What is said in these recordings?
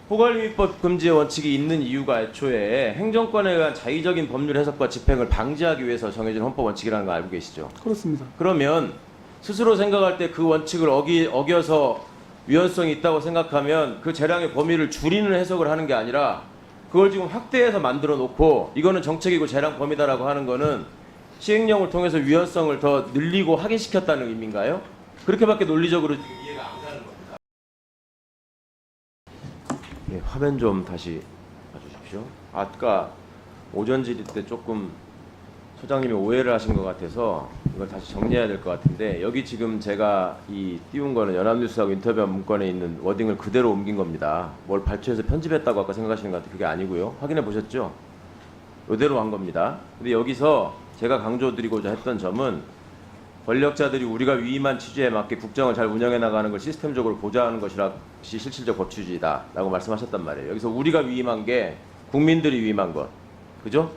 포괄유입법 금지의 원칙이 있는 이유가 애초에 행정권에 의한 자의적인 법률 해석과 집행을 방지하기 위해서 정해진 헌법 원칙이라는 거 알고 계시죠? 그렇습니다. 그러면 스스로 생각할 때 그 원칙을 어겨서 위헌성이 있다고 생각하면 그 재량의 범위를 줄이는 해석을 하는 게 아니라 그걸 지금 확대해서 만들어 놓고 이거는 정책이고 재량 범위다라고 하는 거는 시행령을 통해서 위헌성을 더 늘리고 확인시켰다는 의미인가요? 그렇게밖에 논리적으로 이해가 안 가는 겁니다. 네, 화면 좀 다시 봐주십시오. 아까 오전 질의 때 조금 소장님이 오해를 하신 것 같아서 이걸 다시 정리해야 될 것 같은데, 여기 지금 제가 띄운 거는 연합뉴스하고 인터뷰한 문건에 있는 워딩을 그대로 옮긴 겁니다. 뭘 발췌해서 편집했다고 아까 생각하시는 것 같아요. 그게 아니고요. 확인해 보셨죠? 이대로 한 겁니다. 근데 여기서 제가 강조드리고자 했던 점은 권력자들이 우리가 위임한 취지에 맞게 국정을 잘 운영해 나가는 걸 시스템적으로 보좌하는 것이 실질적 법치주의다라고 말씀하셨단 말이에요. 여기서 우리가 위임한 게 국민들이 위임한 것, 그죠?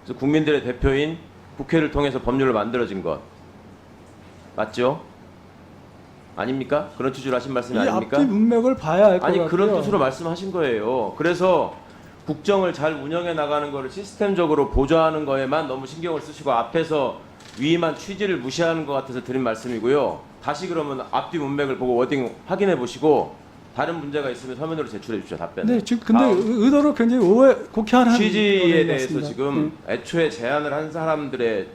그래서 국민들의 대표인 국회를 통해서 법률을 만들어진 것 맞죠? 아닙니까? 그런 취지로 하신 말씀이 이 아닙니까? 앞뒤 문맥을 봐야 알 것 같아요. 아니, 그런 뜻으로 말씀하신 거예요. 그래서 국정을 잘 운영해 나가는 거를 시스템적으로 보좌하는 거에만 너무 신경을 쓰시고 앞에서 위임한 취지를 무시하는 것 같아서 드린 말씀이고요. 다시 그러면 앞뒤 문맥을 보고 워딩 확인해 보시고 다른 문제가 있으면 서면으로 제출해 주십시오. 답변을. 네, 지금 근데 의도로 굉장히 곡해하는 취지에 것 대해서 같습니다. 지금 애초에 제안을 한 사람들의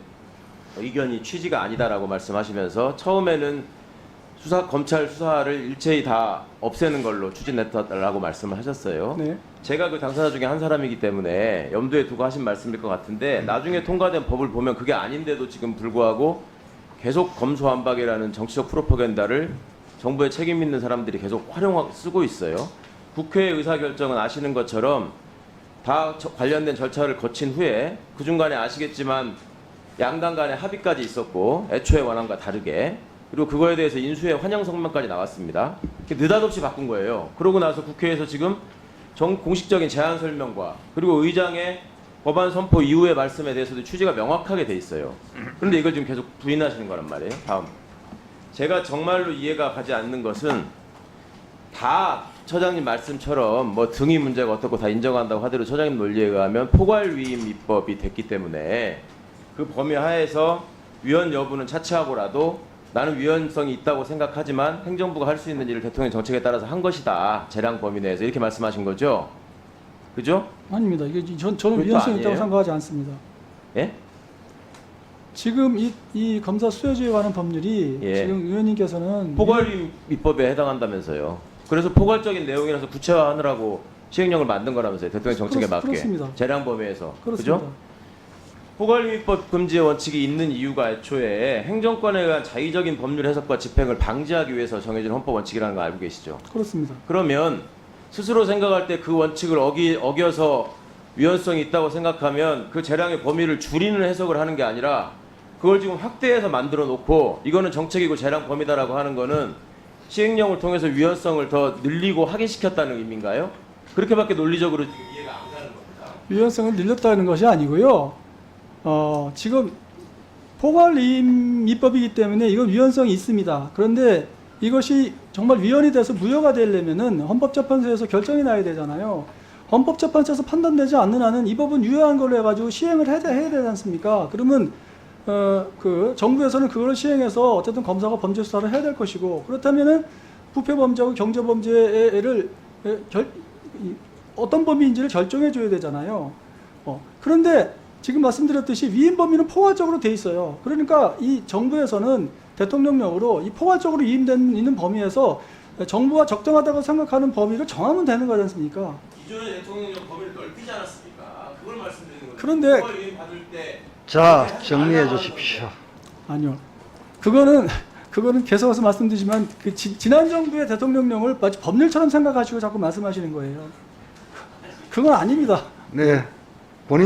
의견이 취지가 아니다라고 말씀하시면서 처음에는 검찰 수사를 일체히 다 없애는 걸로 추진했다라고 말씀을 하셨어요. 네. 제가 그 당사자 중에 한 사람이기 때문에 염두에 두고 하신 말씀일 것 같은데, 나중에 통과된 법을 보면 그게 아닌데도 지금 불구하고 계속 검수완박이라는 정치적 프로파간다를 정부의 책임 있는 사람들이 계속 쓰고 있어요. 국회의 의사결정은 아시는 것처럼 다 관련된 절차를 거친 후에 그 중간에 아시겠지만 양당 간의 합의까지 있었고 애초의 원안과 다르게, 그리고 그거에 대해서 인수의 환영 성명까지 나왔습니다. 느닷없이 바꾼 거예요. 그러고 나서 국회에서 지금 공식적인 제안 설명과 그리고 의장의 법안 선포 이후의 말씀에 대해서도 취지가 명확하게 돼 있어요. 그런데 이걸 지금 계속 부인하시는 거란 말이에요. 다음. 제가 정말로 이해가 가지 않는 것은 다 처장님 말씀처럼 뭐 등위 문제가 어떻고 다 인정한다고 하더라도 처장님 논리에 의하면 포괄위임 입법이 됐기 때문에 그 범위 하에서 위헌 여부는 차치하고라도 나는 위헌성이 있다고 생각하지만 행정부가 할 수 있는 일을 대통령 정책에 따라서 한 것이다. 재량 범위 내에서 이렇게 말씀하신 거죠? 그죠? 아닙니다. 이게 저는 위헌성이 있다고 생각하지 않습니다. 예? 지금 이 검사 수혜주에 관한 법률이 예. 지금 의원님께서는 포괄위임 입법에 해당한다면서요. 그래서 포괄적인 내용이라서 구체화하느라고 시행령을 만든 거라면서요. 대통령 정책에 맞게. 그렇습니다. 재량 범위에서. 그렇습니다. 그죠? 포괄유입법 금지의 원칙이 있는 이유가 애초에 행정권에 의한 자의적인 법률 해석과 집행을 방지하기 위해서 정해진 헌법 원칙이라는 거 알고 계시죠? 그렇습니다. 그러면 스스로 생각할 때 그 원칙을 어겨서 위헌성이 있다고 생각하면 그 재량의 범위를 줄이는 해석을 하는 게 아니라 그걸 지금 확대해서 만들어 놓고 이거는 정책이고 재량 범위다라고 하는 거는 시행령을 통해서 위헌성을 더 늘리고 확인시켰다는 의미인가요? 그렇게밖에 논리적으로 이해가 안 가는 겁니다. 위헌성을 늘렸다는 것이 아니고요. 지금 포괄위임 입법이기 때문에 이건 위헌성이 있습니다. 그런데 이것이 정말 위헌이 돼서 무효가 되려면은 헌법재판소에서 결정이 나야 되잖아요. 헌법재판소에서 판단되지 않는 한은 이 법은 유효한 걸로 해가지고 시행을 해야 되지 않습니까? 그러면 그 정부에서는 그걸 시행해서 어쨌든 검사가 범죄 수사를 해야 될 것이고, 그렇다면은 부패범죄하고 경제범죄를 어떤 범위인지를 결정해 줘야 되잖아요. 그런데 지금 말씀드렸듯이 위임 범위는 포괄적으로 돼 있어요. 그러니까 이 정부에서는 대통령령으로 이 포괄적으로 위임된 있는 범위에서 정부가 적정하다고 생각하는 범위를 정하면 되는 거지 않습니까? 기존의 대통령령 범위를 넓히지 않았습니까? 그걸 말씀드리는 거예요. 그런데 포괄위임 받을 때 자, 정리해 주십시오. 아니요. 그거는 계속해서 말씀드리지만 지난 정부의 대통령령을 마치 법률처럼 생각하시고 자꾸 말씀하시는 거예요. 그건 아닙니다. 네.